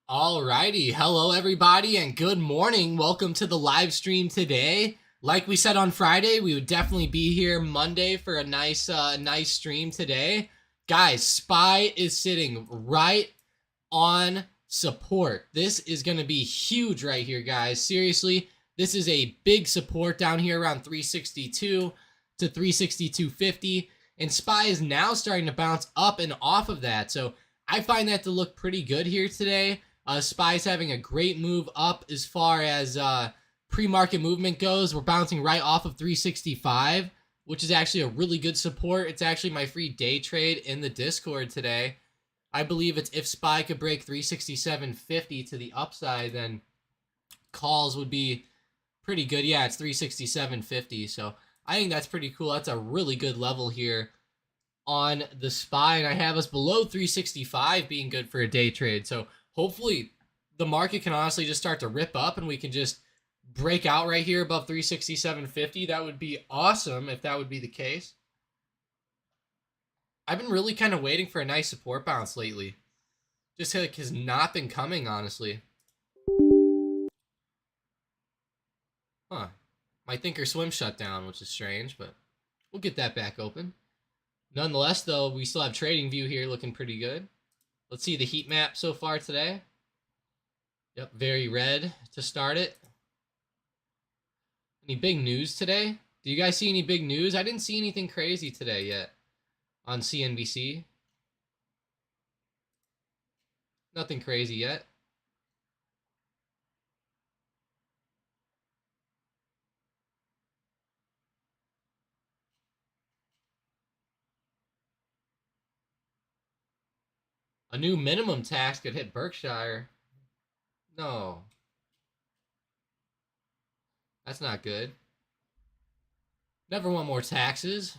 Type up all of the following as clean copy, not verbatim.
Alrighty, hello everybody and good morning. Welcome to the live stream today. Like we said on Friday, we would definitely be here Monday for a nice stream today. Guys, SPY is sitting right on support. This is going to be huge right here, guys. Seriously, this is a big support down here around 362 to 362.50, and SPY is now starting to bounce up and off of that. So I find that to look pretty good here today. SPY's having a great move up as far as pre-market movement goes. We're bouncing right off of 365, which is actually a really good support. It's actually my free day trade in the Discord today. I believe it's if SPY could break 367.50 to the upside, then calls would be pretty good. Yeah, it's 367.50, so I think that's pretty cool. That's a really good level here on the SPY, and I have us below 365 being good for a day trade. So hopefully the market can honestly just start to rip up and we can just break out right here above 367.50. That would be awesome if that would be the case. I've been really kind of waiting for a nice support bounce lately. Just like has not been coming, honestly. Huh. My Thinkorswim shut down, which is strange, but we'll get that back open. Nonetheless, though, we still have TradingView here looking pretty good. Let's see the heat map so far today. Yep, very red to start it. Any big news today? Do you guys see any big news? I didn't see anything crazy today yet on CNBC. Nothing crazy yet. A new minimum tax could hit Berkshire. No. That's not good. Never want more taxes.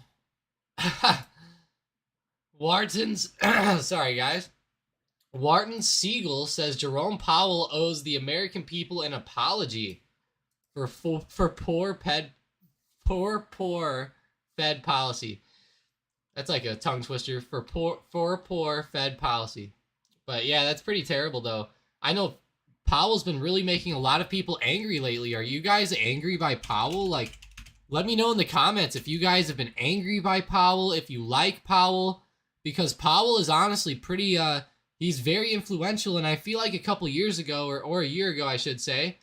Wharton's, sorry guys. Wharton Siegel says Jerome Powell owes the American people an apology for poor Fed policy. That's like a tongue twister for poor Fed policy. But yeah, that's pretty terrible though. I know Powell's been really making a lot of people angry lately. Are you guys angry by Powell? Like, let me know in the comments if you guys have been angry by Powell, if you like Powell, because Powell is honestly pretty he's very influential, and I feel like a couple years ago or a year ago I should say,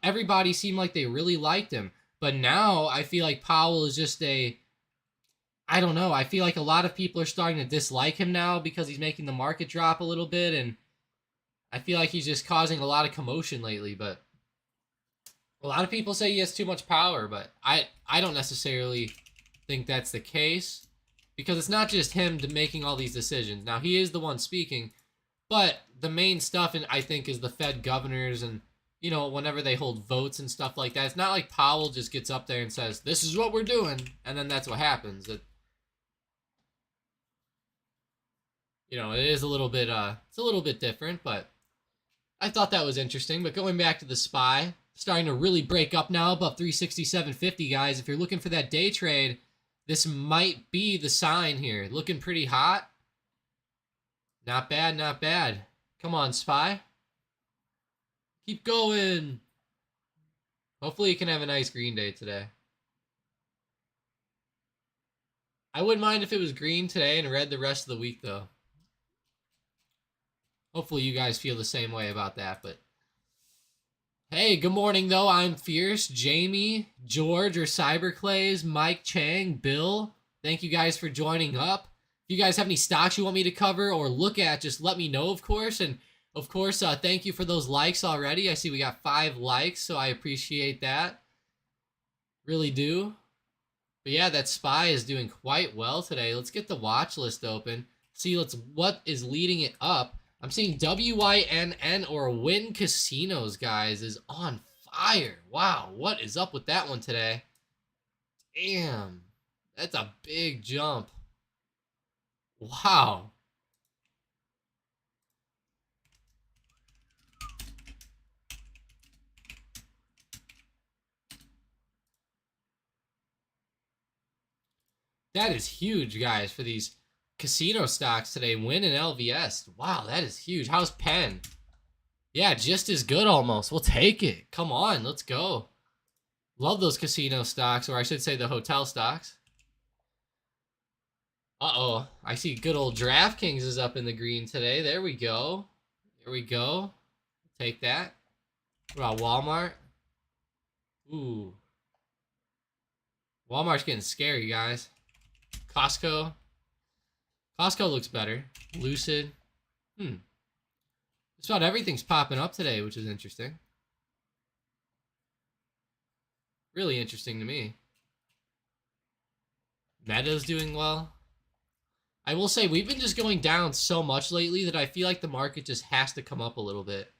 everybody seemed like they really liked him. But now I feel like Powell is just I don't know. I feel like a lot of people are starting to dislike him now because he's making the market drop a little bit, and I feel like he's just causing a lot of commotion lately. But a lot of people say he has too much power, but I don't necessarily think that's the case, because it's not just him making all these decisions. Now, he is the one speaking, but the main stuff, I think, is the Fed governors and, you know, whenever they hold votes and stuff like that. It's not like Powell just gets up there and says, this is what we're doing, and then that's what happens. You know, it is a little bit, it's a little bit different, but I thought that was interesting. But going back to the SPY, starting to really break up now above 367.50, guys. If you're looking for that day trade, this might be the sign here. Looking pretty hot. Not bad, not bad. Come on, SPY. Keep going. Hopefully you can have a nice green day today. I wouldn't mind if it was green today and red the rest of the week, though. Hopefully you guys feel the same way about that, but hey, good morning, though. I'm Fierce, Jamie, George, or Cyberclays, Mike Chang, Bill. Thank you guys for joining up. If you guys have any stocks you want me to cover or look at, just let me know, of course. And, of course, thank you for those likes already. I see we got 5 likes, so I appreciate that. Really do. But, yeah, that SPY is doing quite well today. Let's get the watch list open. See what is leading it up. I'm seeing WYNN or Wynn Casinos, guys, is on fire. Wow, what is up with that one today? Damn, that's a big jump. Wow. That is huge, guys, for these casino stocks today. Win and LVS. Wow, that is huge. How's Penn? Yeah, just as good almost. We'll take it. Come on, let's go. Love those casino stocks, or I should say the hotel stocks. Uh-oh. I see good old DraftKings is up in the green today. There we go. There we go. Take that. What about Walmart? Ooh. Walmart's getting scary, guys. Costco. Costco looks better. Lucid. Just about everything's popping up today, which is interesting. Really interesting to me. Meta's doing well. I will say, we've been just going down so much lately that I feel like the market just has to come up a little bit.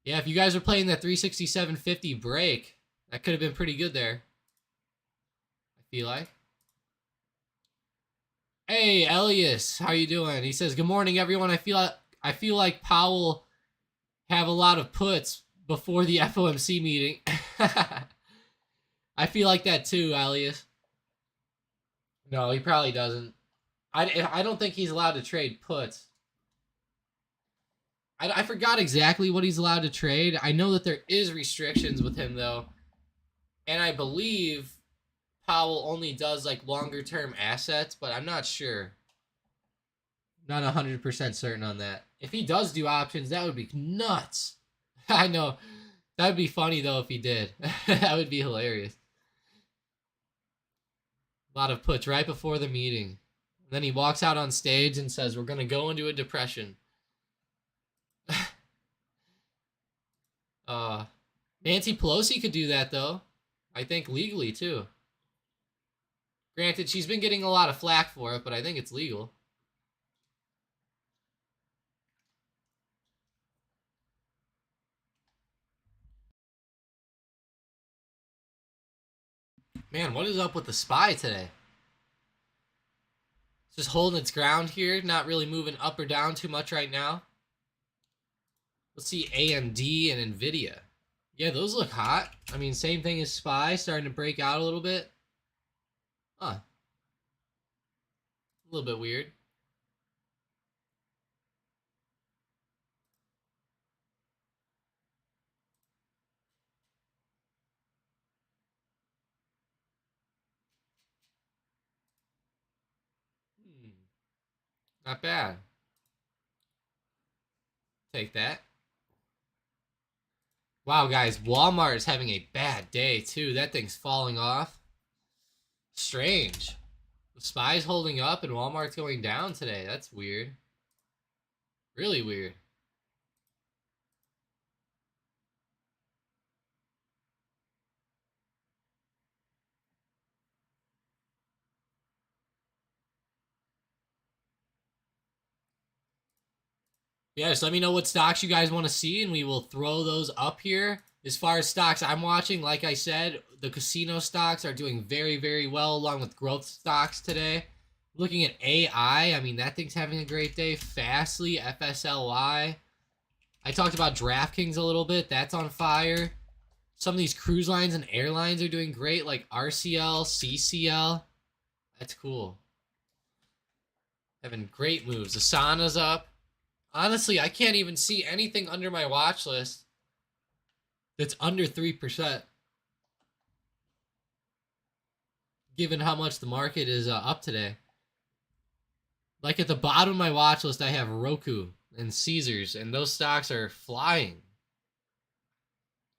Yeah, if you guys are playing that 367.50 break, that could have been pretty good there. I feel like. Hey, Elias, how you doing? He says, good morning, everyone. I feel like Powell have a lot of puts before the FOMC meeting. I feel like that too, Elias. No, he probably doesn't. I don't think he's allowed to trade puts. I forgot exactly what he's allowed to trade. I know that there is restrictions with him, though. And I believe Powell only does, like, longer-term assets, but I'm not sure. Not 100% certain on that. If he does do options, that would be nuts. I know. That would be funny, though, if he did. That would be hilarious. A lot of puts right before the meeting. And then he walks out on stage and says, we're going to go into a depression. Nancy Pelosi could do that, though. I think legally, too. Granted, she's been getting a lot of flack for it, but I think it's legal. Man, what is up with the SPY today? It's just holding its ground here, not really moving up or down too much right now. Let's see AMD and Nvidia. Yeah, those look hot. I mean, same thing as SPY, starting to break out a little bit. Huh. A little bit weird. Not bad. Take that. Wow, guys, Walmart is having a bad day, too. That thing's falling off. Strange. The SPY's holding up and Walmart's going down today. That's weird. Really weird. Yeah, just let me know what stocks you guys want to see, and we will throw those up here. As far as stocks I'm watching, like I said, the casino stocks are doing very, very well, along with growth stocks today. Looking at AI, I mean, that thing's having a great day. Fastly, FSLY. I talked about DraftKings a little bit. That's on fire. Some of these cruise lines and airlines are doing great, like RCL, CCL. That's cool. Having great moves. Asana's up. Honestly, I can't even see anything under my watch list that's under 3%. Given how much the market is up today. Like at the bottom of my watch list, I have Roku and Caesars, and those stocks are flying.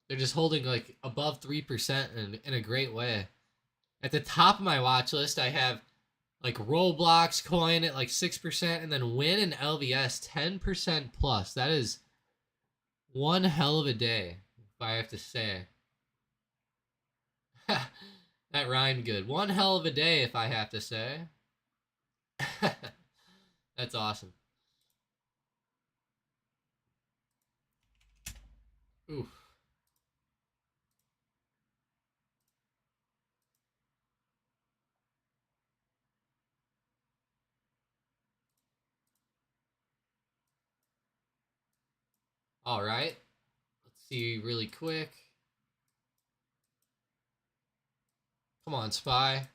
They're just holding like above 3% in a great way. At the top of my watch list, I have like Roblox coin at like 6%, and then Win and LVS 10% plus. That is one hell of a day, if I have to say. That rhymed good. One hell of a day, if I have to say. That's awesome. Oof. All right. Let's see really quick. Come on, SPY.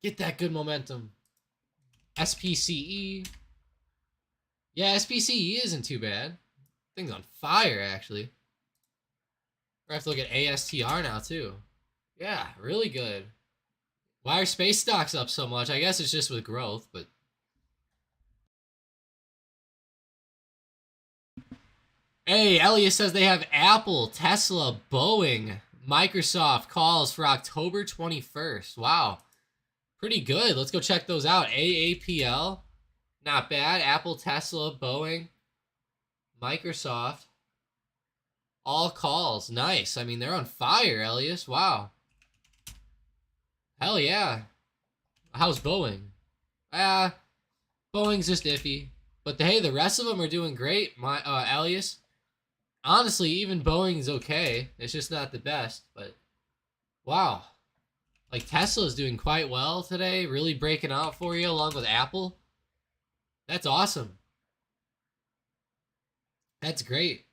Get that good momentum. SPCE. Yeah, SPCE isn't too bad. Thing's on fire, actually. We're gonna have to look at ASTR now, too. Yeah, really good. Why are space stocks up so much? I guess it's just with growth, but... Hey, Elias says they have Apple, Tesla, Boeing, Microsoft calls for October 21st. Wow. Pretty good. Let's go check those out. AAPL. Not bad. Apple, Tesla, Boeing, Microsoft. All calls. Nice. I mean, they're on fire, Elias. Wow. Hell yeah. How's Boeing? Boeing's just iffy. But hey, the rest of them are doing great. Elias. Honestly, even Boeing's okay. It's just not the best. But wow. Like, Tesla's doing quite well today. Really breaking out for you along with Apple. That's awesome. That's great.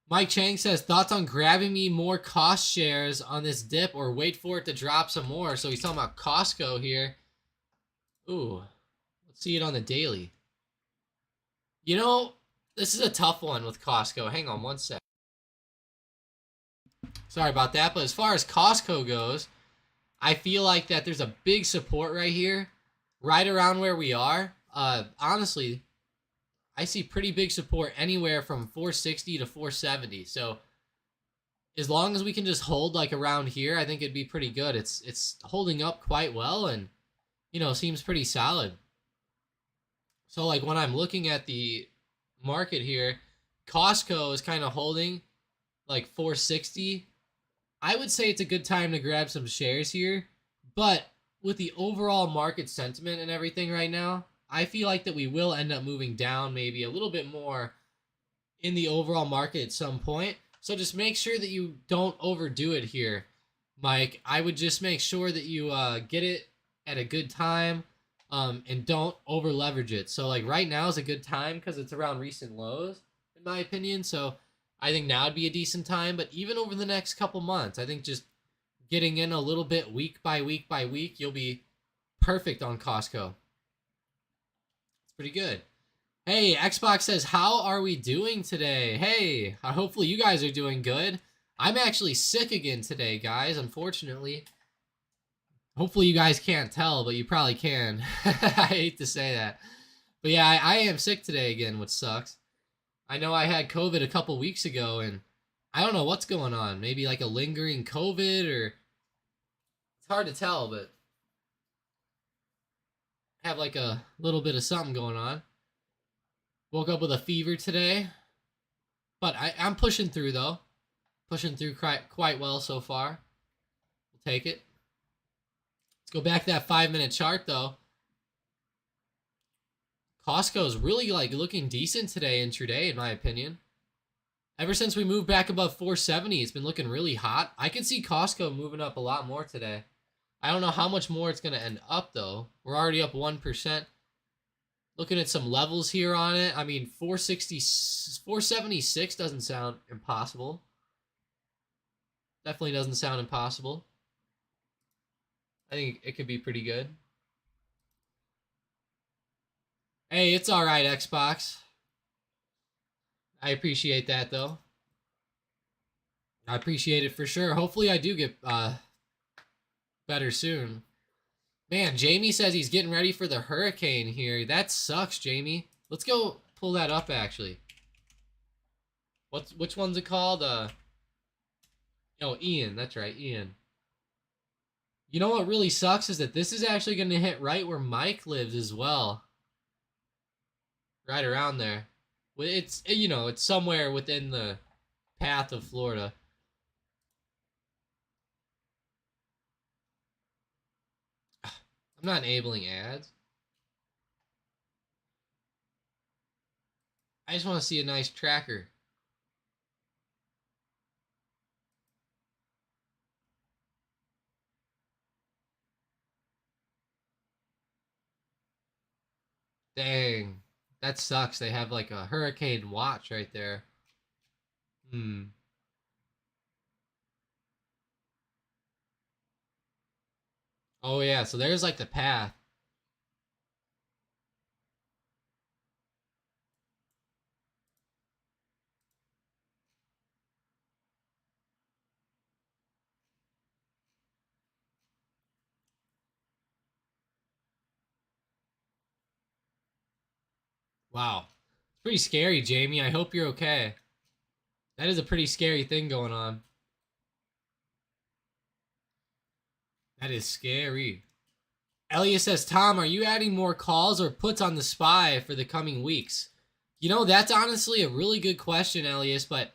Mike Chang says, thoughts on grabbing me more cost shares on this dip or wait for it to drop some more? So he's talking about Costco here. Ooh. Let's see it on the daily. You know, this is a tough one with Costco. Hang on one sec. Sorry about that, but as far as Costco goes, I feel like that there's a big support right here, right around where we are. Honestly, I see pretty big support anywhere from 460 to 470. So as long as we can just hold like around here, I think it'd be pretty good. It's holding up quite well and, you know, seems pretty solid. So like when I'm looking at the market here, Costco is kind of holding like 460. I would say it's a good time to grab some shares here, but with the overall market sentiment and everything right now, I feel like that we will end up moving down maybe a little bit more in the overall market at some point. So just make sure that you don't overdo it here, Mike. I would just make sure that you get it at a good time and don't over leverage it. So like right now is a good time because it's around recent lows, in my opinion. So I think now would be a decent time, but even over the next couple months, I think just getting in a little bit week by week by week, you'll be perfect on Costco. It's pretty good. Hey, Xbox says, how are we doing today? Hey, hopefully you guys are doing good. I'm actually sick again today, guys, unfortunately. Hopefully you guys can't tell, but you probably can. I hate to say that. But yeah, I am sick today again, which sucks. I know I had COVID a couple weeks ago, and I don't know what's going on. Maybe like a lingering COVID, or it's hard to tell, but I have like a little bit of something going on. Woke up with a fever today, but I'm pushing through, though. Pushing through quite well so far. We'll take it. Let's go back to that 5-minute chart, though. Costco's really like looking decent today intraday, in my opinion. Ever since we moved back above 470, it's been looking really hot. I could see Costco moving up a lot more today. I don't know how much more it's going to end up, though. We're already up 1%. Looking at some levels here on it. I mean, 476 doesn't sound impossible. Definitely doesn't sound impossible. I think it could be pretty good. Hey, it's all right, Xbox. I appreciate that, though. I appreciate it for sure. Hopefully I do get better soon. Man, Jamie says he's getting ready for the hurricane here. That sucks, Jamie. Let's go pull that up, actually. Which one's it called? Oh, Ian. That's right, Ian. You know what really sucks is that this is actually going to hit right where Mike lives as well. Right around there. It's, you know, it's somewhere within the path of Florida. I'm not enabling ads. I just want to see a nice tracker. Dang. That sucks. They have like a hurricane watch right there. Oh yeah, so there's like the path. Wow. It's pretty scary, Jamie. I hope you're okay. That is a pretty scary thing going on. That is scary. Elliot says, Tom, are you adding more calls or puts on the SPY for the coming weeks? You know, that's honestly a really good question, Elias, but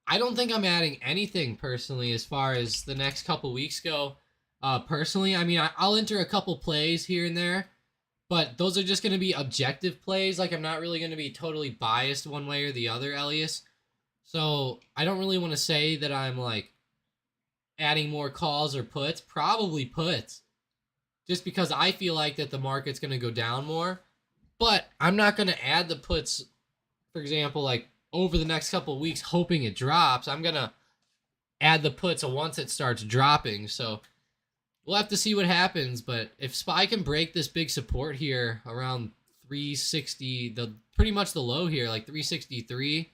I don't think I'm adding anything personally as far as the next couple weeks go. Personally, I mean, I'll enter a couple plays here and there, but those are just going to be objective plays. Like, I'm not really going to be totally biased one way or the other, Elias. So I don't really want to say that I'm like adding more calls or puts. Probably puts, just because I feel like that the market's going to go down more. But I'm not going to add the puts, for example, like over the next couple of weeks, hoping it drops. I'm going to add the puts once it starts dropping. So we'll have to see what happens. But if SPY can break this big support here around 360, the pretty much the low here, like 363.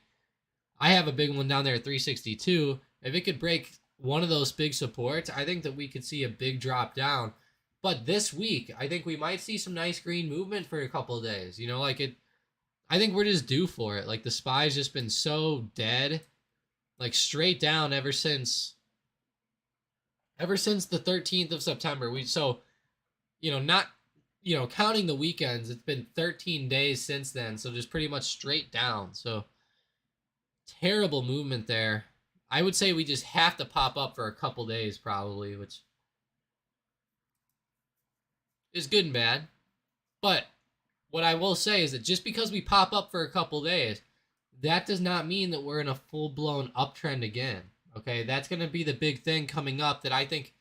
I have a big one down there at 362. If it could break one of those big supports, I think that we could see a big drop down. But this week, I think we might see some nice green movement for a couple of days. You know, like it, I think we're just due for it. Like the SPY's just been so dead, like straight down ever since the 13th of September. Not, counting the weekends, it's been 13 days since then. So just pretty much straight down. So terrible movement there. I would say we just have to pop up for a couple days probably, which is good and bad. But what I will say is that just because we pop up for a couple days, that does not mean that we're in a full-blown uptrend again. Okay, that's going to be the big thing coming up that I think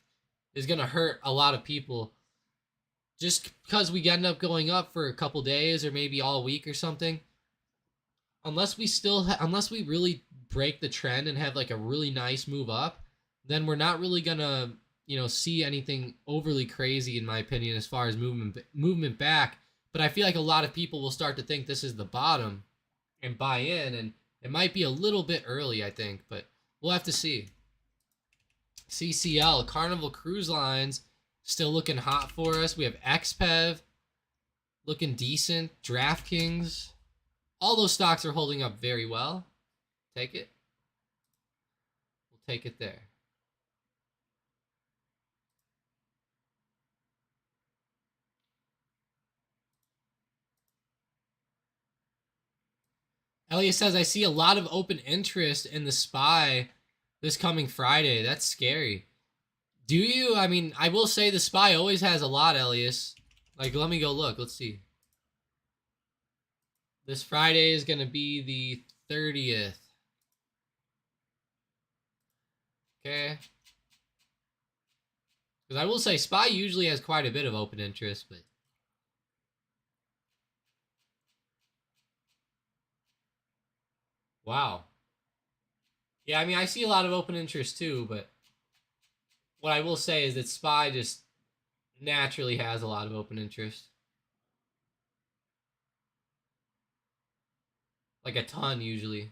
is going to hurt a lot of people. Just because we end up going up for a couple days or maybe all week or something, unless we really break the trend and have like a really nice move up, then we're not really gonna see anything overly crazy in my opinion as far as movement back. But I feel like a lot of people will start to think this is the bottom and buy in, and it might be a little bit early, I think, but we'll have to see. CCL, Carnival Cruise Lines, still looking hot for us. We have XPEV looking decent. DraftKings, all those stocks are holding up very well. Take it. We'll take it there. Elliot says, I see a lot of open interest in the SPY this coming Friday. That's scary. Do you? I mean, I will say the SPY always has a lot, Elias. Like, let me go look. Let's see. This Friday is going to be the 30th. Okay. Because I will say SPY usually has quite a bit of open interest, but wow. Yeah, I mean, I see a lot of open interest too, but what I will say is that SPY just naturally has a lot of open interest. Like a ton usually.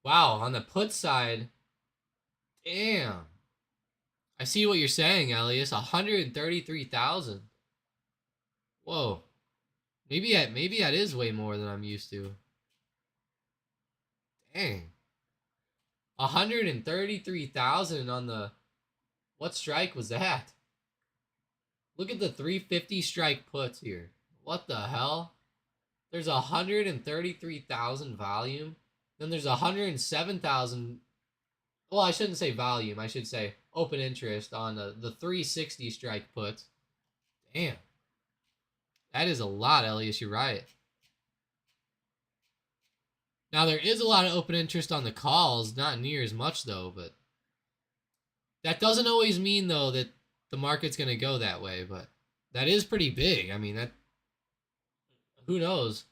Wow, on the put side, damn. I see what you're saying, Elias. 133,000. Whoa. Maybe that is way more than I'm used to. Dang. 133,000 on the, what strike was that? Look at the 350 strike puts here. What the hell? There's 133,000 volume. Then there's 107,000. Well, I shouldn't say volume. I should say open interest on the 360 strike puts. Damn. That is a lot, Elias. You're right. Now, there is a lot of open interest on the calls. Not near as much, though. But that doesn't always mean, though, that the market's going to go that way. But that is pretty big. I mean, that, who knows?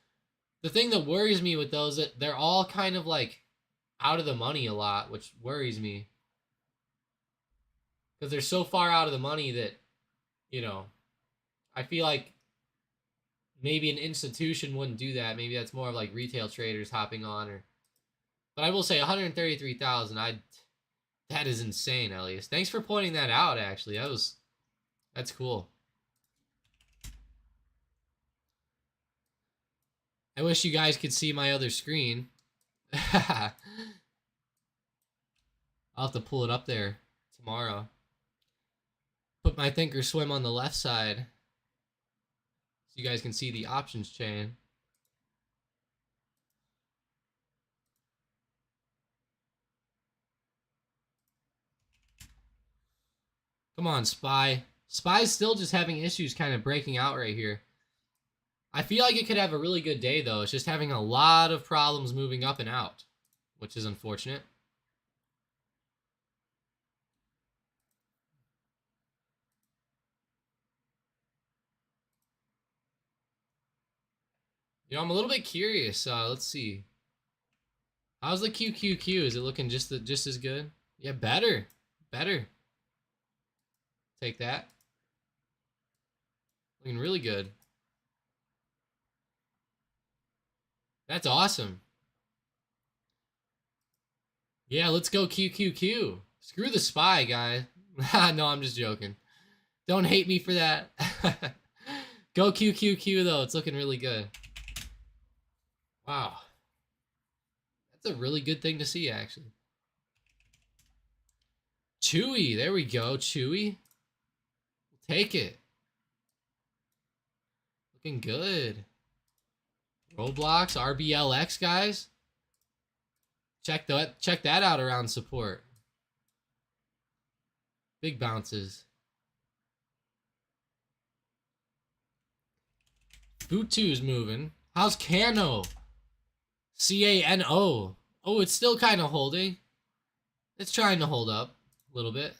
The thing that worries me with those, that they're all kind of like out of the money a lot, which worries me. Because they're so far out of the money that you know, I feel like maybe an institution wouldn't do that. Maybe that's more of like retail traders hopping on, or. But I will say 133,000. That is insane, Elias. Thanks for pointing that out. Actually, that's cool. I wish you guys could see my other screen. I'll have to pull it up there tomorrow. Put my thinkorswim on the left side so you guys can see the options chain. Come on, SPY. SPY's still just having issues kind of breaking out right here. I feel like it could have a really good day, though. It's just having a lot of problems moving up and out, which is unfortunate. You know, I'm a little bit curious. Let's see. How's the QQQ? Is it looking just as good? Yeah, better. Better. Take that. Looking really good. That's awesome. Yeah, let's go QQQ. Screw the SPY, guy. No, I'm just joking. Don't hate me for that. Go QQQ, though. It's looking really good. Wow. That's a really good thing to see, actually. Chewy. There we go. Chewy. Take it. Looking good. Roblox, RBLX, guys. Check that out around support. Big bounces. Futu's moving. How's Cano? CANO. Oh, it's still kind of holding. It's trying to hold up a little bit.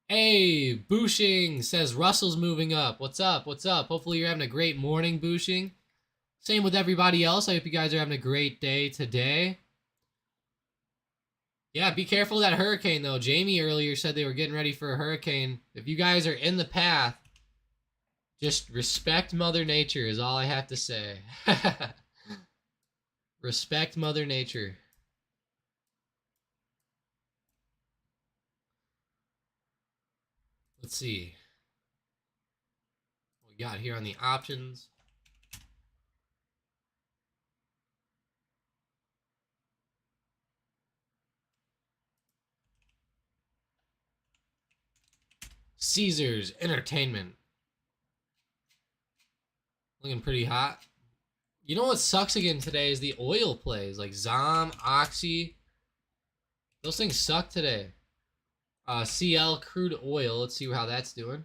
Hey, Booshing says Russell's moving up. What's up? What's up? Hopefully you're having a great morning, Booshing. Same with everybody else. I hope you guys are having a great day today. Yeah, be careful of that hurricane, though. Jamie earlier said they were getting ready for a hurricane. If you guys are in the path, just respect Mother Nature is all I have to say. Respect Mother Nature. Let's see what we got here on the options. Caesars Entertainment. Looking pretty hot. You know what sucks again today is the oil plays. Like ZOM, Oxy. Those things suck today. CL crude oil. Let's see how that's doing.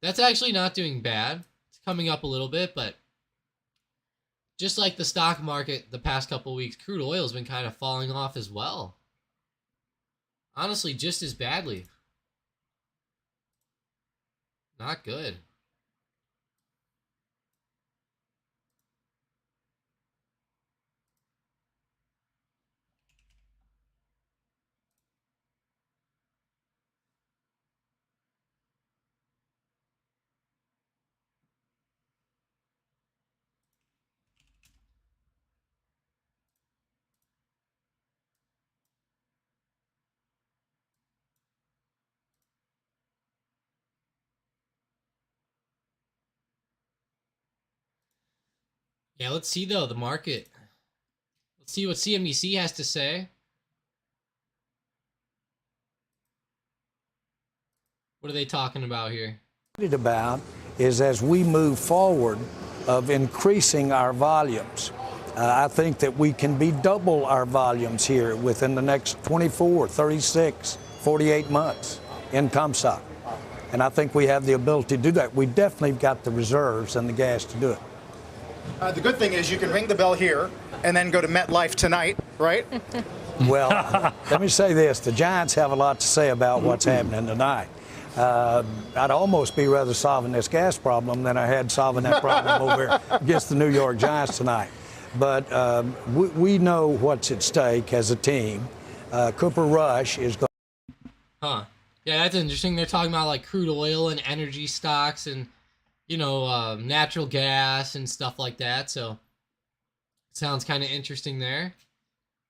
That's actually not doing bad. It's coming up a little bit, but just like the stock market the past couple weeks, crude oil has been kind of falling off as well. Honestly, just as badly. Not good. Yeah, let's see though, the market. Let's see what CNBC has to say. What are they talking about here? About is as we move forward of increasing our volumes. I think that we can be double our volumes here within the next 24, 36, 48 months in Comstock. And I think we have the ability to do that. We definitely got the reserves and the gas to do it. The good thing is you can ring the bell here and then go to MetLife tonight, right? Well, let me say this. The Giants have a lot to say about what's happening tonight. I'd almost be rather solving this gas problem than I had solving that problem over against the New York Giants tonight. But we know what's at stake as a team. Cooper Rush is going. Huh. Yeah, that's interesting. They're talking about like crude oil and energy stocks and, natural gas and stuff like that. So sounds kind of interesting there.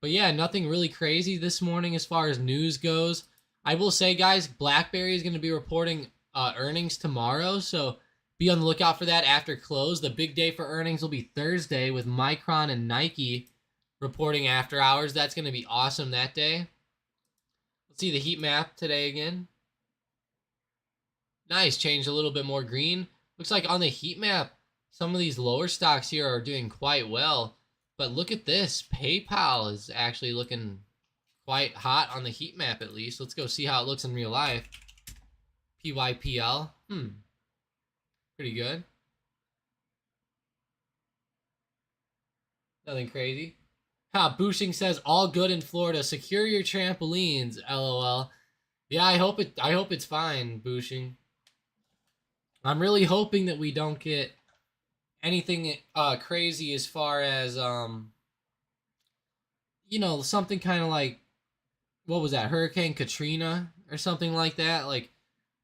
But yeah, nothing really crazy this morning as far as news goes. I will say, guys, BlackBerry is going to be reporting earnings tomorrow. So be on the lookout for that after close. The big day for earnings will be Thursday with Micron and Nike reporting after hours. That's going to be awesome that day. Let's see the heat map today again. Nice, changed a little bit more green. Looks like on the heat map, some of these lower stocks here are doing quite well. But look at this. PayPal is actually looking quite hot on the heat map at least. Let's go see how it looks in real life. PYPL. Pretty good. Nothing crazy. Bushing says all good in Florida. Secure your trampolines. LOL. Yeah, I hope it's fine, Bushing. I'm really hoping that we don't get anything crazy as far as something kind of like, what was that, Hurricane Katrina or something like that. Like,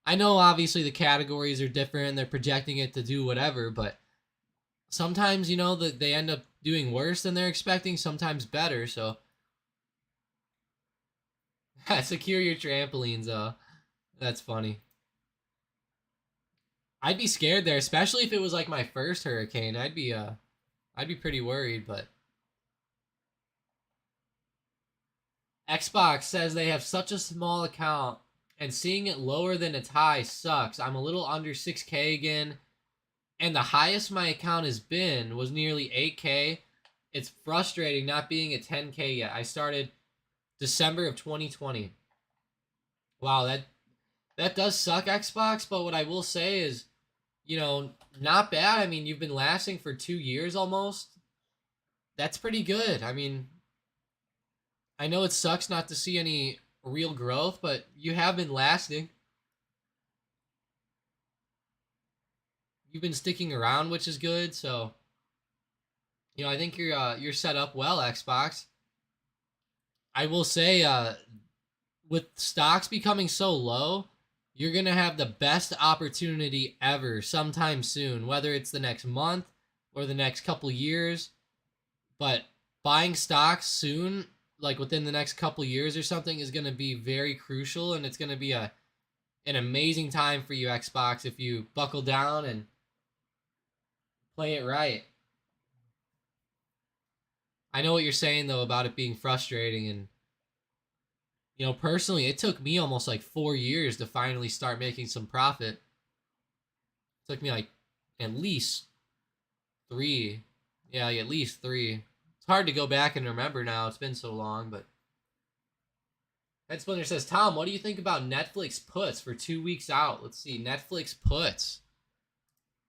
I know obviously the categories are different and they're projecting it to do whatever, but sometimes that they end up doing worse than they're expecting, sometimes better. So secure your trampolines. That's funny. I'd be scared there, especially if it was like my first hurricane. I'd be pretty worried. But Xbox says they have such a small account and seeing it lower than its high sucks. I'm a little under 6K again, and the highest my account has been was nearly 8K. It's frustrating not being at 10K yet. I started December of 2020. Wow, that does suck, Xbox, but what I will say is, not bad. I mean, you've been lasting for 2 years almost. That's pretty good. I mean, I know it sucks not to see any real growth, but you have been lasting. You've been sticking around, which is good. So, I think you're set up well, Xbox. I will say, with stocks becoming so low, you're going to have the best opportunity ever sometime soon, whether it's the next month or the next couple years. But buying stocks soon, like within the next couple years or something, is going to be very crucial, and it's going to be an amazing time for you, Xbox, if you buckle down and play it right. I know what you're saying, though, about it being frustrating, and personally, it took me almost like 4 years to finally start making some profit. It took me like at least 3. Yeah, at least 3. It's hard to go back and remember now. It's been so long, but Head Splinter says, Tom, what do you think about Netflix puts for 2 weeks out? Let's see. Netflix puts.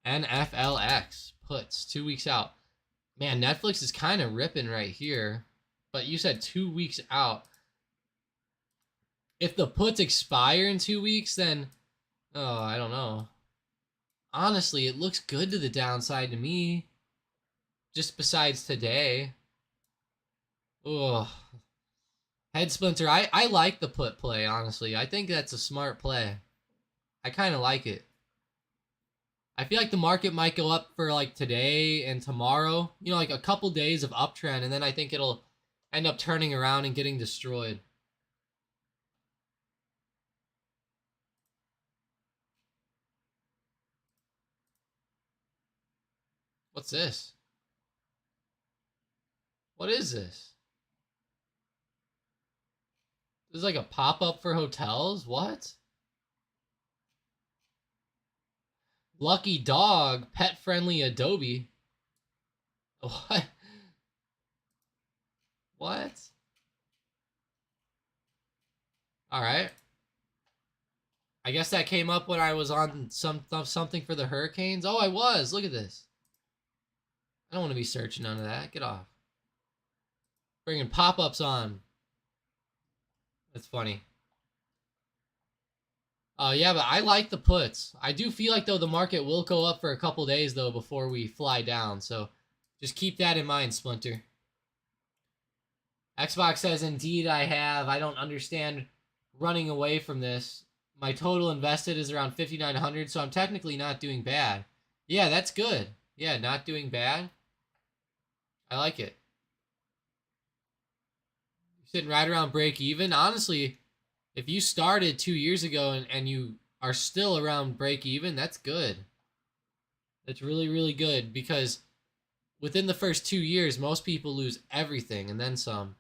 NFLX puts 2 weeks out. Man, Netflix is kind of ripping right here. But you said 2 weeks out. If the puts expire in 2 weeks, then, I don't know. Honestly, it looks good to the downside to me. Just besides today. Ugh. Head Splinter, I like the put play, honestly. I think that's a smart play. I kind of like it. I feel like the market might go up for like today and tomorrow. Like a couple days of uptrend, and then I think it'll end up turning around and getting destroyed. What's this? What is this? This is like a pop-up for hotels? What? Lucky Dog, pet-friendly Adobe. What? What? Alright. I guess that came up when I was on something for the hurricanes. Oh, I was. Look at this. I don't want to be searching none of that. Get off. Bringing pop-ups on. That's funny. Yeah, but I like the puts. I do feel like, though, the market will go up for a couple days, though, before we fly down. So just keep that in mind, Splinter. Xbox says, indeed I have. I don't understand running away from this. My total invested is around 5,900, so I'm technically not doing bad. Yeah, that's good. Yeah, not doing bad. I like it. You're sitting right around break even. Honestly, if you started 2 years ago and you are still around break even, that's good. That's really, really good, because within the first 2 years, most people lose everything and then some.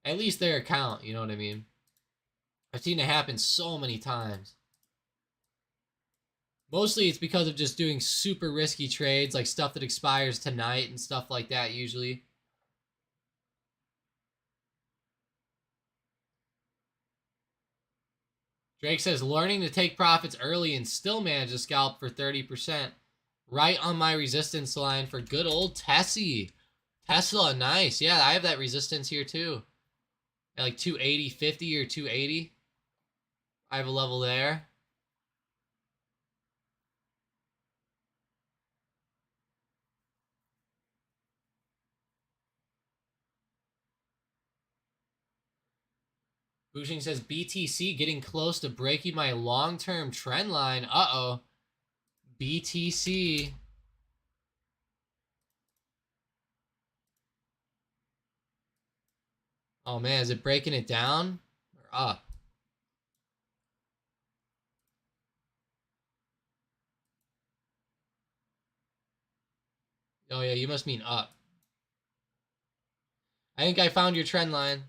At least their account, you know what I mean? I've seen it happen so many times. Mostly it's because of just doing super risky trades, like stuff that expires tonight and stuff like that usually. Drake says, learning to take profits early and still manage a scalp for 30%. Right on my resistance line for good old Tessie. Tesla, nice. Yeah, I have that resistance here too. At like 280, 50 or 280. I have a level there. Bushing says, BTC getting close to breaking my long-term trend line. Uh-oh. BTC. Oh man, is it breaking it down or up? Oh yeah, you must mean up. I think I found your trend line.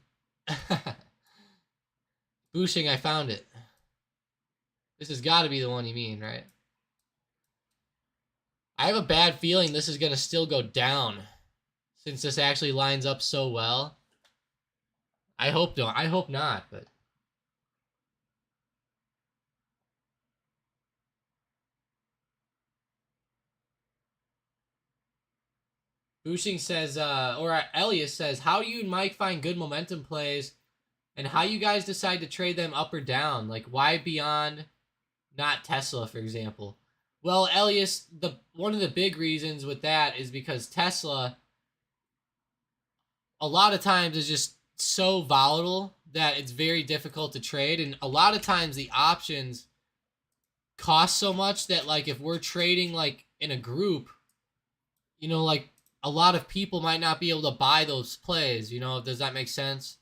Bushing, I found it. This has got to be the one you mean, right? I have a bad feeling this is going to still go down, since this actually lines up so well. I hope not, but Bushing says, or Elias says, how do you and Mike find good momentum plays, and how you guys decide to trade them up or down? Like, why Beyond, not Tesla, for example? Well, Elias, one of the big reasons with that is because Tesla, a lot of times, is just so volatile that it's very difficult to trade, and a lot of times the options cost so much that, like, if we're trading like in a group, you know, like, a lot of people might not be able to buy those plays, you know. Does that make sense?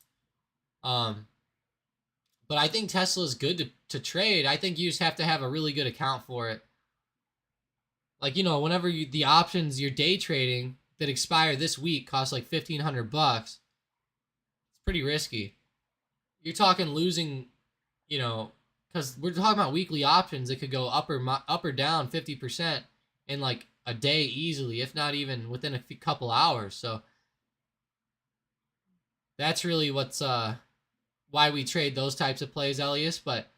But I think Tesla is good to trade. I think you just have to have a really good account for it. Like, you know, whenever the options you're day trading that expire this week cost like $1,500, it's pretty risky. You're talking losing, you know, because we're talking about weekly options that could go up or down 50% in like a day easily, if not even within a couple hours. So that's really what's why we trade those types of plays, Elias. But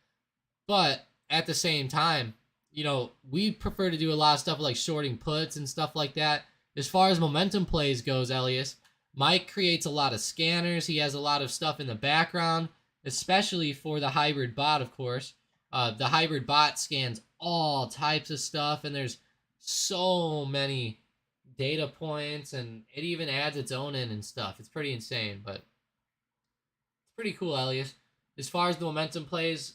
at the same time, you know, we prefer to do a lot of stuff like shorting puts and stuff like that. As far as momentum plays goes, Elias, Mike creates a lot of scanners. He has a lot of stuff in the background, especially for the hybrid bot, of course. The hybrid bot scans all types of stuff, and there's so many data points, and it even adds its own in and stuff. It's pretty insane, but it's pretty cool, Elias. As far as the momentum plays,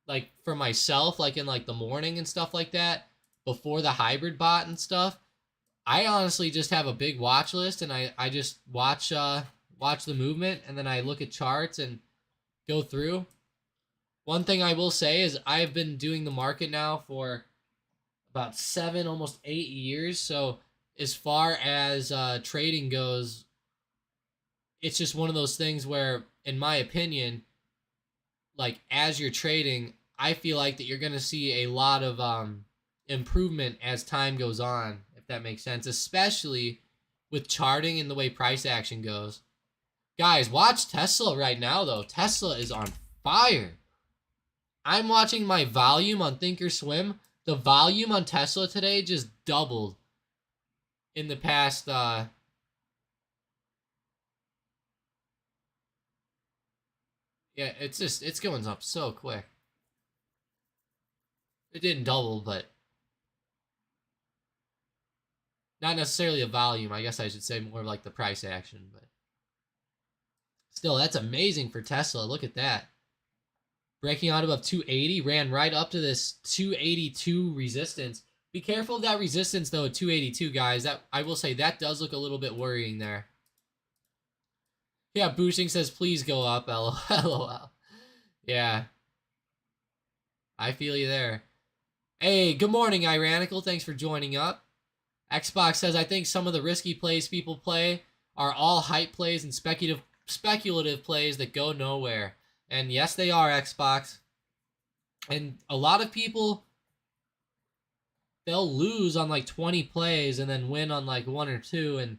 like for myself, like in like the morning and stuff like that, before the hybrid bot and stuff, I honestly just have a big watch list, and I just watch the movement, and then I look at charts and go through. One thing I will say is I've been doing the market now for about 7, almost 8 years. So as far as trading goes, it's just one of those things where, in my opinion, like as you're trading, I feel like that you're going to see a lot of improvement as time goes on, if that makes sense, especially with charting and the way price action goes. Guys, watch Tesla right now, though. Tesla is on fire. I'm watching my volume on Thinkorswim. The volume on Tesla today just doubled in the past yeah, it's going up so quick. It didn't double, but not necessarily a volume. I guess I should say more like the price action, but Still, that's amazing for Tesla. Look at that. Breaking out above 280, ran right up to this 282 resistance. Be careful of that resistance, though, at 282, guys. That I will say, that does look a little bit worrying there. Yeah, Boosting says, please go up, LOL. Yeah. I feel you there. Hey, good morning, Iranical. Thanks for joining up. Xbox says, I think some of the risky plays people play are all hype plays and speculative plays that go nowhere. And yes, they are, Xbox. And a lot of people, they'll lose on like 20 plays and then win on like 1 or 2. And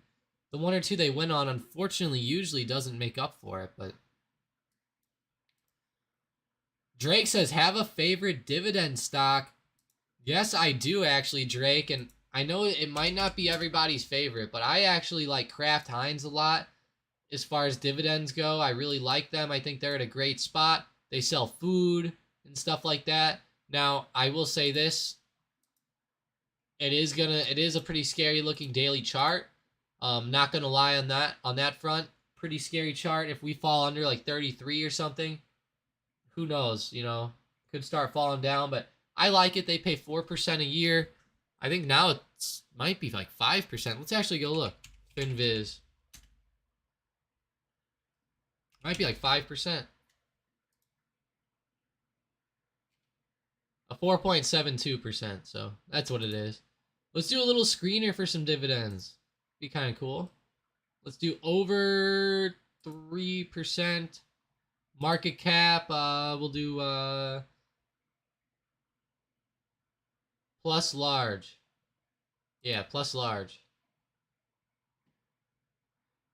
the 1 or 2 they win on, unfortunately, usually doesn't make up for it. But Drake says, have a favorite dividend stock? Yes, I do, actually, Drake. And I know it might not be everybody's favorite, but I actually like Kraft Heinz a lot. As far as dividends go, I really like them. I think they're at a great spot. They sell food and stuff like that. Now, I will say this. It is a pretty scary looking daily chart. Not gonna lie on that front. Pretty scary chart. If we fall under like 33 or something, who knows, could start falling down, but I like it. They pay 4% a year. I think now it might be like 5%. Let's actually go look. FinViz. Might be like 5%. A 4.72%, so that's what it is. Let's do a little screener for some dividends. Be kind of cool. Let's do over 3%. Market cap, we'll do plus large. Yeah, plus large.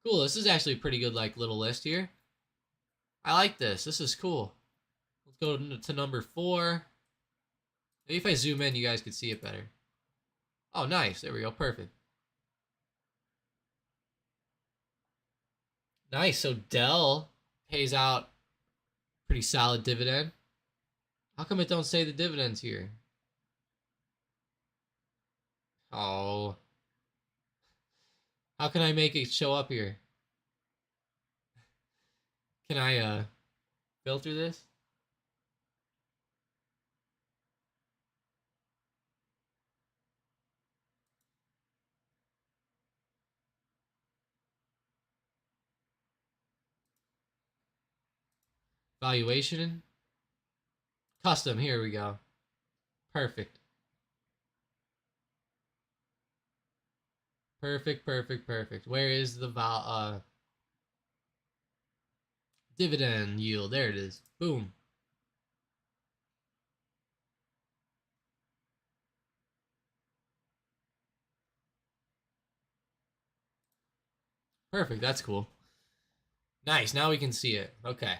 Cool, this is actually a pretty good like little list here. I like this. This is cool. Let's go to number 4. Maybe if I zoom in, you guys could see it better. Oh, nice. There we go. Perfect. Nice. So Dell pays out pretty solid dividend. How come it don't say the dividends here? Oh. How can I make it show up here? Can I filter this? Valuation. Custom, here we go. Perfect. Perfect. Where is the dividend yield? There it is. Boom. Perfect, that's cool. Nice, now we can see it. Okay.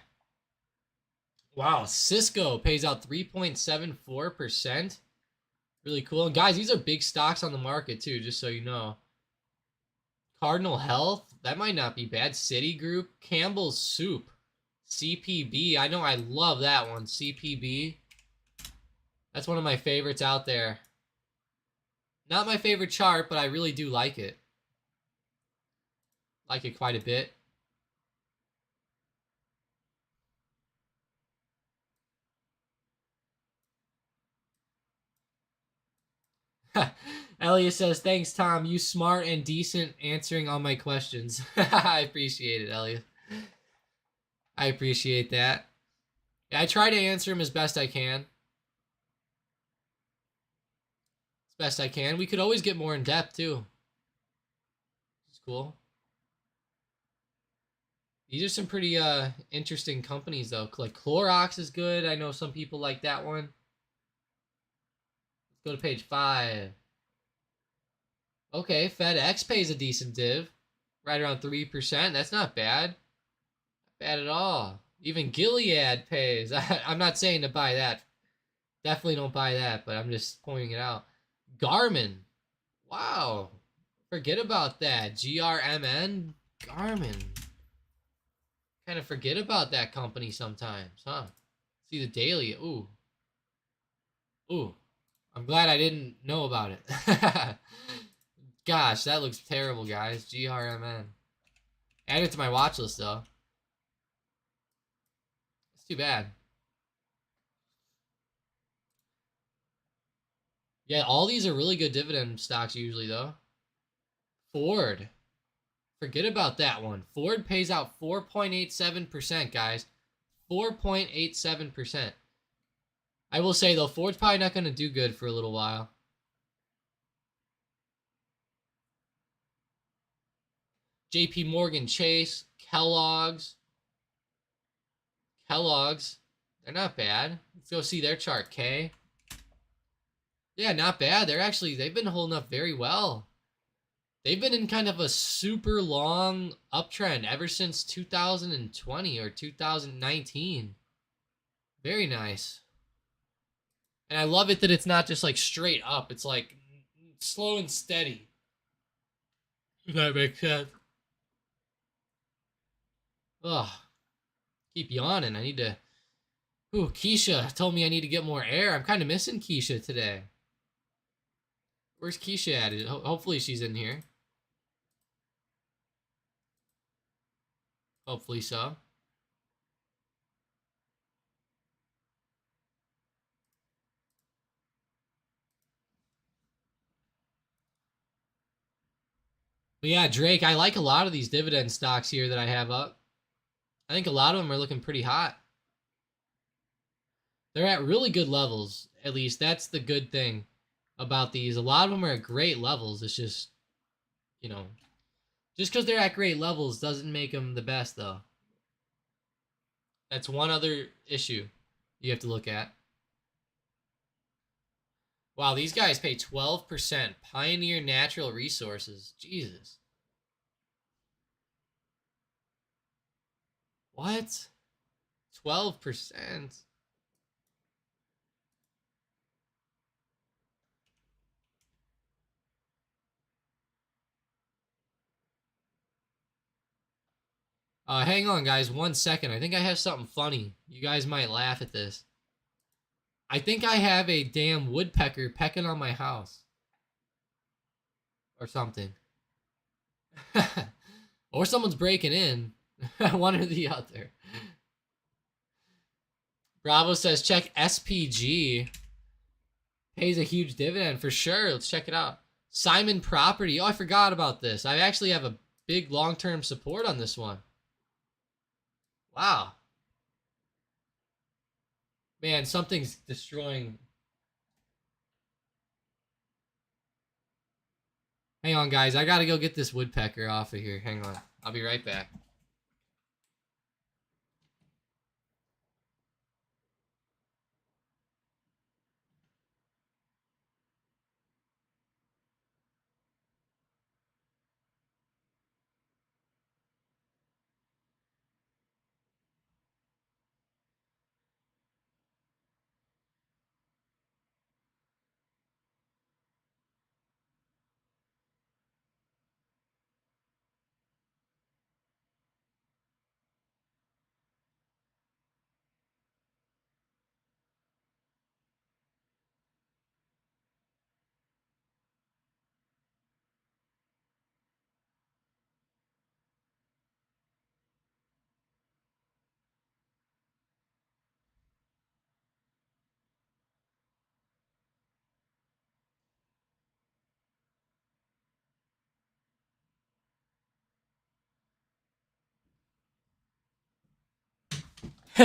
Wow, Cisco pays out 3.74%. Really cool. And guys, these are big stocks on the market too, just so you know. Cardinal Health, that might not be bad. Citigroup, Campbell's Soup, CPB. I know I love that one, CPB. That's one of my favorites out there. Not my favorite chart, but I really do like it. Like it quite a bit. Elliot says, thanks, Tom. You smart and decent answering all my questions. I appreciate it, Elliot. I appreciate that. Yeah, I try to answer them as best I can. As best I can. We could always get more in depth, too. It's cool. These are some pretty interesting companies, though. Like Clorox is good. I know some people like that one. Let's go to page 5. Okay, FedEx pays a decent div. Right around 3%. That's not bad. Not bad at all. Even Gilead pays. I'm not saying to buy that. Definitely don't buy that, but I'm just pointing it out. Garmin. Wow. Forget about that. GRMN. Garmin. Kind of forget about that company sometimes, huh? See the daily. Ooh. I'm glad I didn't know about it. Gosh, that looks terrible, guys. GRMN. Add it to my watch list, though. It's too bad. Yeah, all these are really good dividend stocks usually, though. Ford. Forget about that one. Ford pays out 4.87%, guys. 4.87%. I will say, though, Ford's probably not going to do good for a little while. JP Morgan Chase, Kellogg's. They're not bad. Let's go see their chart, K. Yeah, not bad. They've been holding up very well. They've been in kind of a super long uptrend ever since 2020 or 2019. Very nice. And I love it that it's not just like straight up. It's like slow and steady. If that makes sense. Ugh. Keep yawning. I need to... Ooh, Keisha told me I need to get more air. I'm kind of missing Keisha today. Where's Keisha at? Hopefully she's in here. Hopefully so. But yeah, Drake, I like a lot of these dividend stocks here that I have up. I think a lot of them are looking pretty hot. They're at really good levels, at least. That's the good thing about these. A lot of them are at great levels. It's just, you know, just because they're at great levels doesn't make them the best, though. That's one other issue you have to look at. Wow, these guys pay 12%. Pioneer Natural Resources. Jesus. What? 12%? Hang on, guys. 1 second. I think I have something funny. You guys might laugh at this. I think I have a damn woodpecker pecking on my house. Or something. Or someone's breaking in. One or the other. Bravo says, check SPG. Pays a huge dividend for sure. Let's check it out. Simon Property. Oh, I forgot about this. I actually have a big long-term support on this one. Wow. Man, something's destroying. Hang on, guys. I gotta go get this woodpecker off of here. Hang on. I'll be right back.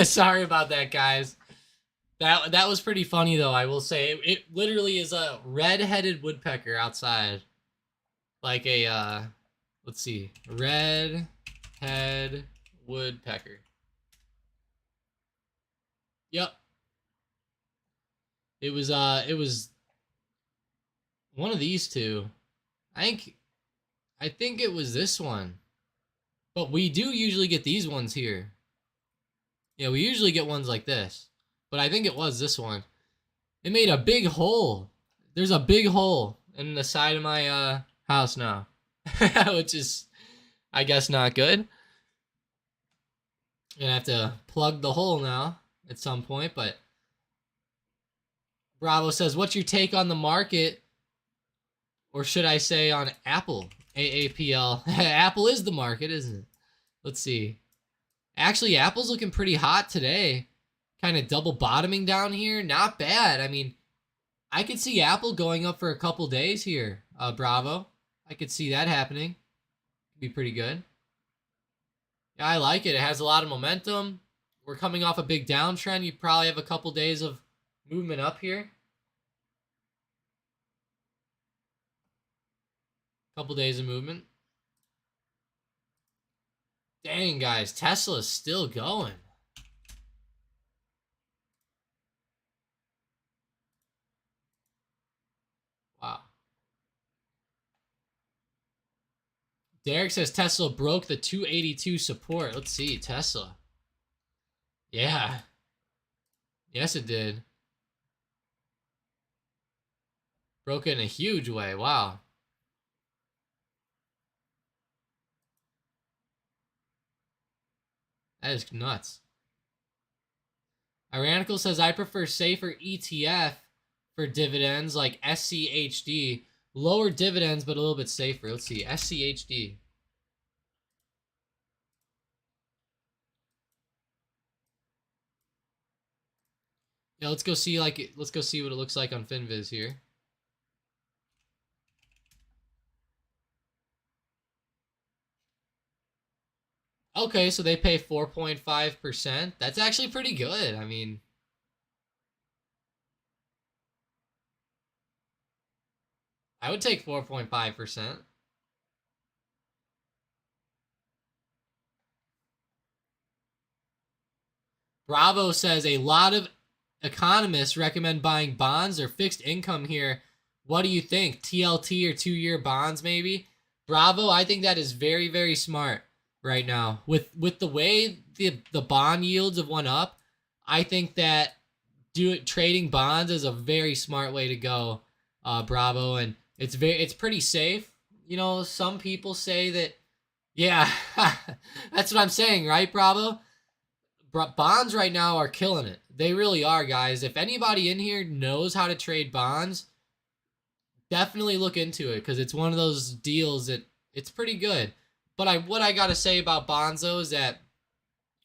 Sorry about that, guys. That was pretty funny, though, I will say. It literally is a red-headed woodpecker outside. Like a, let's see. Red-head woodpecker. Yep. It was one of these two. I think it was this one. But we do usually get these ones here. Yeah, we usually get ones like this. But I think it was this one. It made a big hole. There's a big hole in the side of my house now. Which is, I guess, not good. Gonna have to plug the hole now at some point, but Bravo says, what's your take on the market? Or should I say on Apple? AAPL. Apple is the market, isn't it? Let's see. Actually, Apple's looking pretty hot today. kind of double bottoming down here. Not bad. I mean, I could see Apple going up for a couple days here. Bravo. I could see that happening. Be pretty good. Yeah, I like it. It has a lot of momentum. We're coming off a big downtrend. You probably have a couple days of movement up here. Couple days of movement. Dang, guys. Tesla's still going. Wow. Derek says Tesla broke the 282 support. Let's see. Tesla. Yeah. Yes, it did. Broke it in a huge way. Wow. That is nuts. Ironical says, I prefer safer ETF for dividends like SCHD. Lower dividends, but a little bit safer. Let's see. SCHD. Yeah, let's go see what it looks like on FinViz here. Okay, so they pay 4.5%. That's actually pretty good. I mean, I would take 4.5%. Bravo says a lot of economists recommend buying bonds or fixed income here. What do you think? TLT or 2-year bonds maybe? Bravo, I think that is very, very smart right now. With the way the bond yields have went up, I think that trading bonds is a very smart way to go, Bravo, and it's pretty safe. You know, some people say that, yeah, that's what I'm saying, right, Bravo? Bonds right now are killing it. They really are, guys. If anybody in here knows how to trade bonds, definitely look into it, because it's one of those deals that it's pretty good. But what I gotta say about bonds though is that,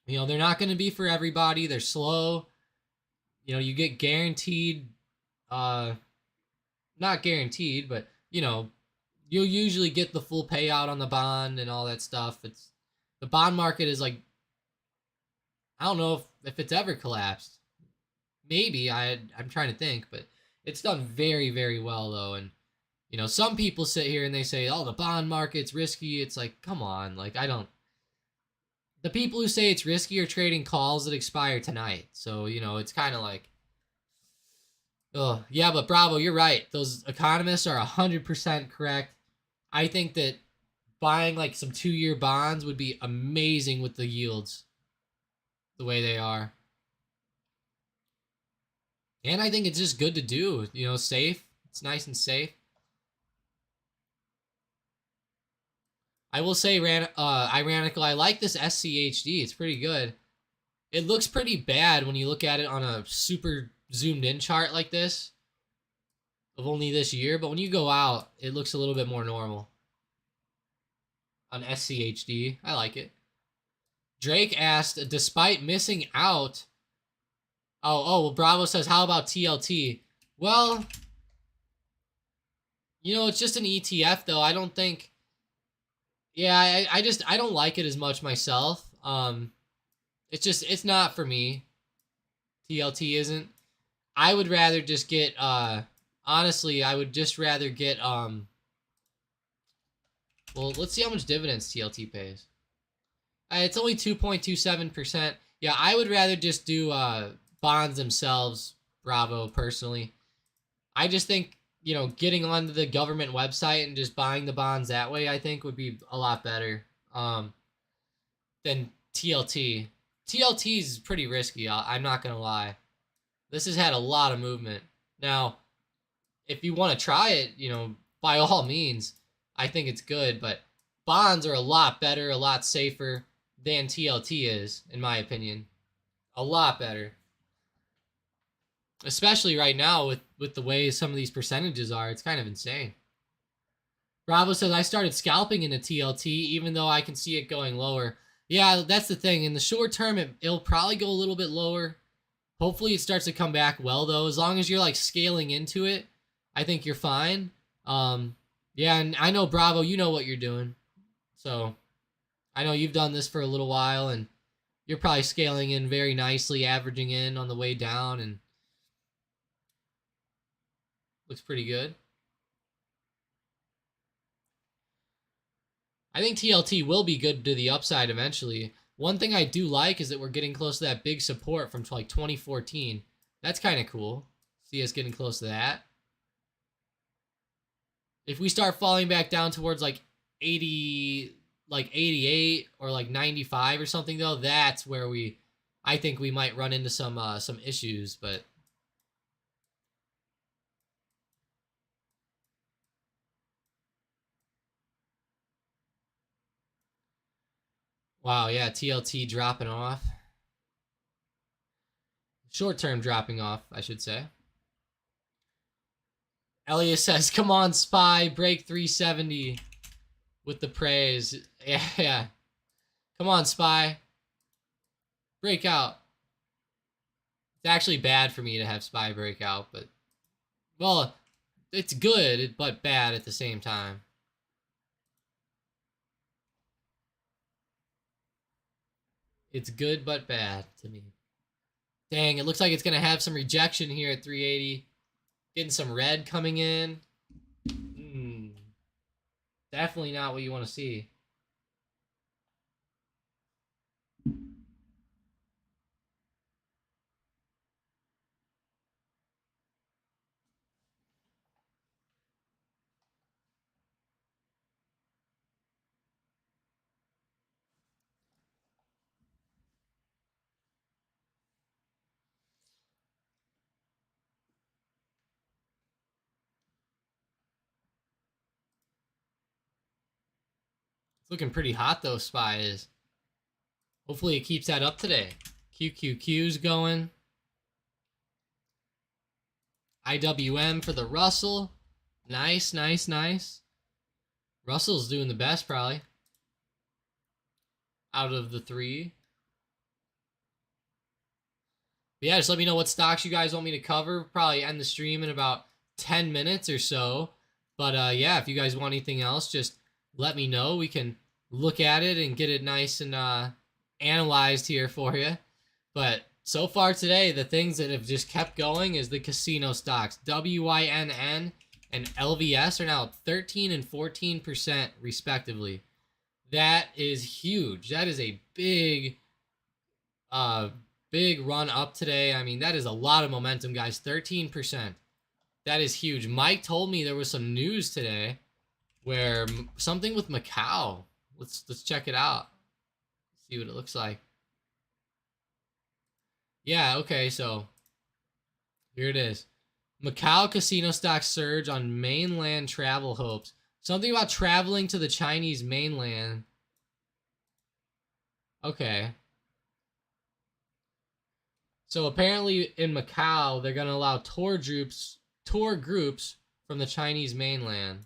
you know, they're not going to be for everybody. They're slow. You know, you get guaranteed, not guaranteed, but you know, you'll usually get the full payout on the bond and all that stuff. The bond market is like, I don't know if it's ever collapsed. Maybe. I'm trying to think, but it's done very, very well though. And you know, some people sit here and they say, "Oh, the bond market's risky." It's like, come on, like the people who say it's risky are trading calls that expire tonight. So, you know, it's kind of like, oh, yeah, but Bravo, you're right. Those economists are 100% correct. I think that buying like some 2-year bonds would be amazing with the yields the way they are. And I think it's just good to do, you know, safe. It's nice and safe. I will say, ironical, I like this SCHD. It's pretty good. It looks pretty bad when you look at it on a super zoomed in chart like this of only this year, but when you go out, it looks a little bit more normal. On SCHD, I like it. Drake asked, despite missing out, well, Bravo says, how about TLT? Well, you know, it's just an ETF though. I don't think, yeah, I don't like it as much myself. It's not for me. TLT isn't. I would rather just get, honestly, I would just rather get, well, let's see how much dividends TLT pays. It's only 2.27%. Yeah, I would rather just do, bonds themselves, Bravo, personally. I just think, you know, getting onto the government website and just buying the bonds that way, I think would be a lot better than TLT. TLT is pretty risky, I'm not going to lie. This has had a lot of movement. Now, if you want to try it, you know, by all means, I think it's good, but bonds are a lot better, a lot safer than TLT is, in my opinion. A lot better. Especially right now with the way some of these percentages are. It's kind of insane. Bravo says, I started scalping into TLT even though I can see it going lower. Yeah, that's the thing. In the short term, it'll probably go a little bit lower. Hopefully it starts to come back well though. As long as you're like scaling into it, I think you're fine. Yeah, and I know Bravo, you know what you're doing. So I know you've done this for a little while and you're probably scaling in very nicely, averaging in on the way down, and looks pretty good. I think TLT will be good to the upside eventually. One thing I do like is that we're getting close to that big support from like 2014. That's kind of cool. See us getting close to that. If we start falling back down towards like 80, like 88 or like 95 or something though, that's where I think we might run into some issues, but wow, yeah, TLT dropping off. Short term dropping off, I should say. Elias says, come on, Spy, break 370 with the praise. Yeah. Come on, Spy. Break out. It's actually bad for me to have Spy break out, but, well, it's good, but bad at the same time. It's good, but bad to me. Dang, it looks like it's going to have some rejection here at 380. Getting some red coming in. Definitely not what you want to see. It's looking pretty hot though, Spy is. Hopefully it keeps that up today. QQQ's going. IWM for the Russell. Nice, nice, nice. Russell's doing the best probably. Out of the three. But yeah, just let me know what stocks you guys want me to cover. Probably end the stream in about 10 minutes or so. But yeah, if you guys want anything else, just let me know. We can look at it and get it nice and analyzed here for you. But so far today, the things that have just kept going is the casino stocks. WYNN and LVS are now 13 and 14% respectively. That is huge. That is a big run up today. I mean, that is a lot of momentum, guys. 13%. That is huge. Mike told me there was some news today where something with Macau. Let's check it out. See what it looks like. Yeah, okay, so here it is. Macau casino stocks surge on mainland travel hopes. Something about traveling to the Chinese mainland. Okay. So apparently in Macau, they're going to allow tour groups from the Chinese mainland.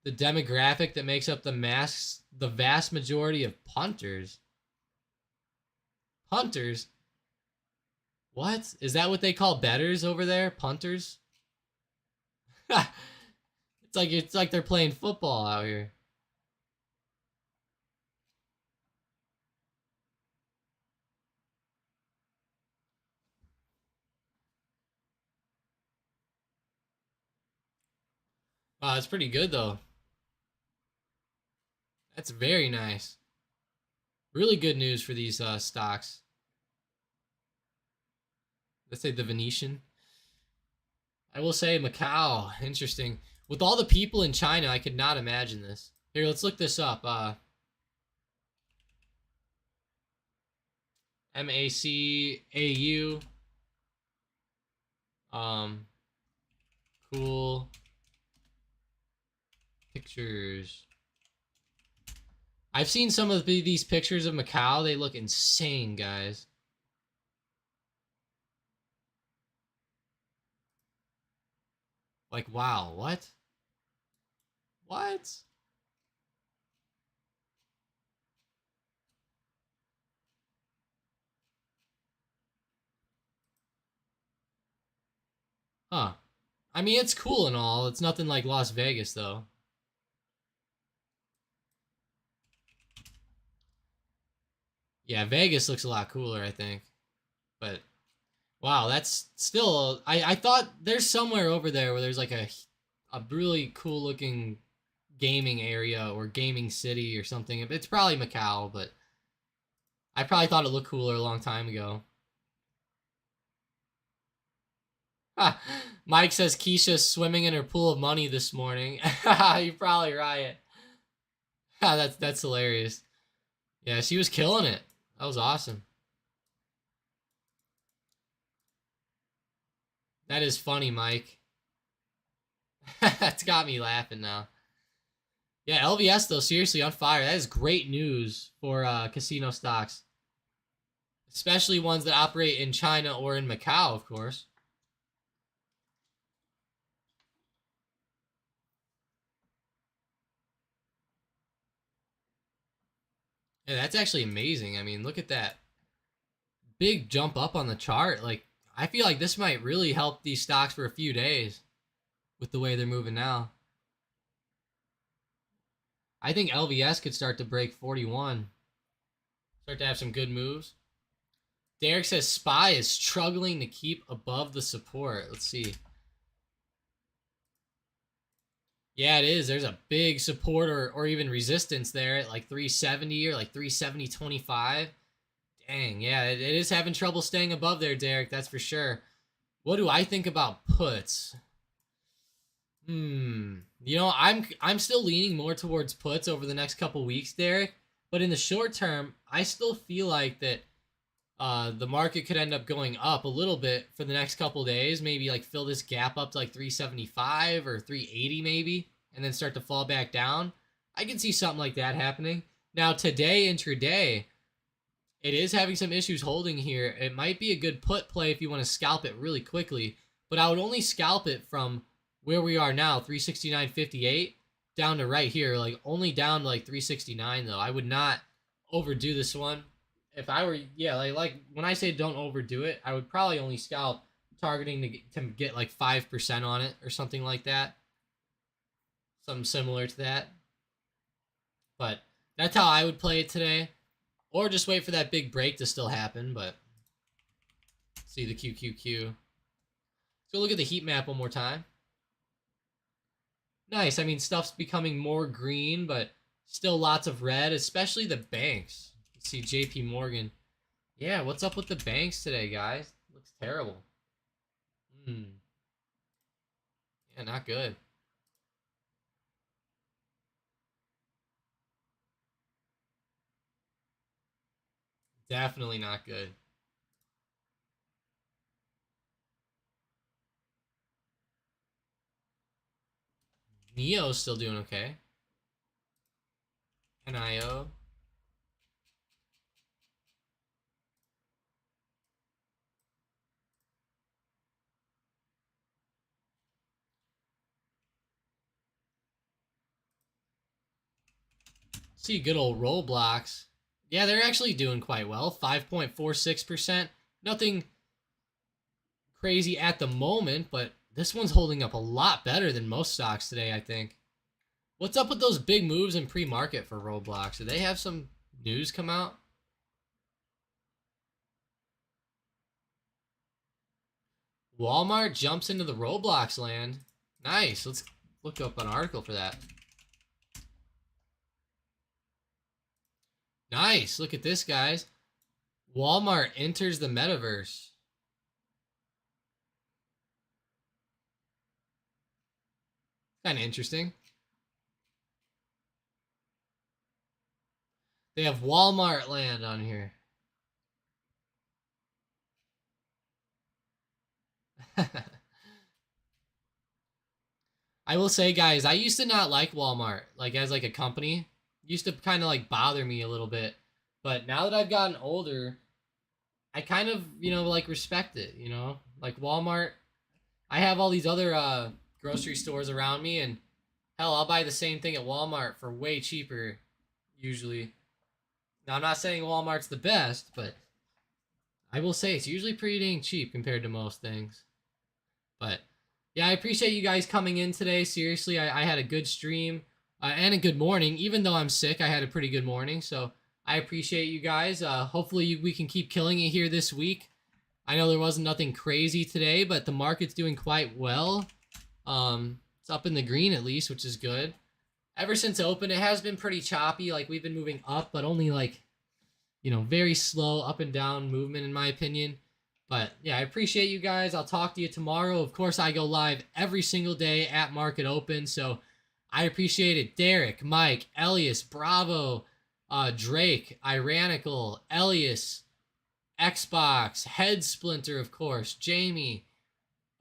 The demographic that makes up the vast majority of punters. Punters? What? Is that what they call bettors over there? Punters? It's like they're playing football out here. Wow, that's pretty good though. That's very nice. Really good news for these stocks. Let's say the Venetian. I will say Macau. Interesting. With all the people in China, I could not imagine this. Here, let's look this up. MACAU. Cool pictures. I've seen some of these pictures of Macau. They look insane, guys. Like, wow, what? What? Huh. I mean, it's cool and all. It's nothing like Las Vegas, though. Yeah, Vegas looks a lot cooler, I think. But, wow, that's still... I thought there's somewhere over there where there's like a really cool looking gaming area or gaming city or something. It's probably Macau, but I probably thought it looked cooler a long time ago. Mike says Keisha's swimming in her pool of money this morning. You're probably right. That's hilarious. Yeah, she was killing it. That was awesome. That is funny, Mike. That's got me laughing now. Yeah, LVS though, seriously on fire. That is great news for casino stocks. Especially ones that operate in China or in Macau, of course. Yeah, that's actually amazing. I mean, look at that big jump up on the chart. Like, I feel like this might really help these stocks for a few days with the way they're moving now. I think LVS could start to break 41. Start to have some good moves. Derek says SPY is struggling to keep above the support. Let's see. Yeah, it is. There's a big support or even resistance there at like 370 or like 370.25. Dang, yeah, it is having trouble staying above there, Derek. That's for sure. What do I think about puts? You know, I'm still leaning more towards puts over the next couple weeks, Derek. But in the short term, I still feel like that the market could end up going up a little bit for the next couple days. Maybe like fill this gap up to like 375 or 380 maybe, and then start to fall back down. I can see something like that happening. Now today, intraday, it is having some issues holding here. It might be a good put play if you want to scalp it really quickly, but I would only scalp it from where we are now, 369.58, down to right here, like only down to like 369 though. I would not overdo this one. If I were, yeah, like when I say don't overdo it, I would probably only scalp targeting to get like 5% on it or something like that. Something similar to that. But that's how I would play it today. Or just wait for that big break to still happen, but see the QQQ. So look at the heat map one more time. Nice. I mean, stuff's becoming more green, but still lots of red, especially the banks. Let's see JP Morgan. Yeah, what's up with the banks today, guys? Looks terrible. Yeah, not good. Definitely not good. Neo's still doing okay. NIO. See, good old Roblox. Yeah, they're actually doing quite well. 5.46%. Nothing crazy at the moment, but this one's holding up a lot better than most stocks today, I think. What's up with those big moves in pre-market for Roblox? Do they have some news come out? Walmart jumps into the Roblox land. Nice. Let's look up an article for that. Nice. Look at this, guys. Walmart enters the metaverse. Kind of interesting. They have Walmart land on here. I will say, guys, I used to not like Walmart, like as like a company. It used to kind of like bother me a little bit. But now that I've gotten older, I kind of, like respect it, Like Walmart, I have all these other grocery stores around me, and hell, I'll buy the same thing at Walmart for way cheaper usually. Now, I'm not saying Walmart's the best, but I will say it's usually pretty dang cheap compared to most things. But Yeah, I appreciate you guys coming in today. Seriously, I had a good stream and a good morning. Even though I'm sick, I had a pretty good morning. So I appreciate you guys. Hopefully we can keep killing it here this week. I know there wasn't nothing crazy today, but the market's doing quite well. It's up in the green at least, which is good. Ever since open, it has been pretty choppy. Like, we've been moving up, but only like, you know, very slow up and down movement in my opinion. But yeah, I appreciate you guys. I'll talk to you tomorrow. Of course, I go live every single day at market open, so I appreciate it. Derek, Mike, Elias, Bravo, Drake, Iranical, Elias, Xbox, Head Splinter, of course, Jamie,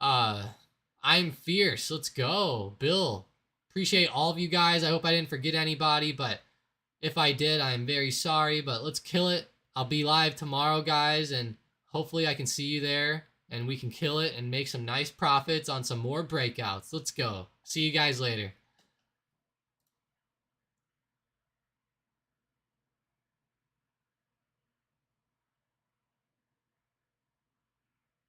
I'm Fierce, let's go, Bill. Appreciate all of you guys. I hope I didn't forget anybody, but if I did, I'm very sorry, but let's kill it. I'll be live tomorrow, guys, and hopefully I can see you there, and we can kill it and make some nice profits on some more breakouts. Let's go. See you guys later.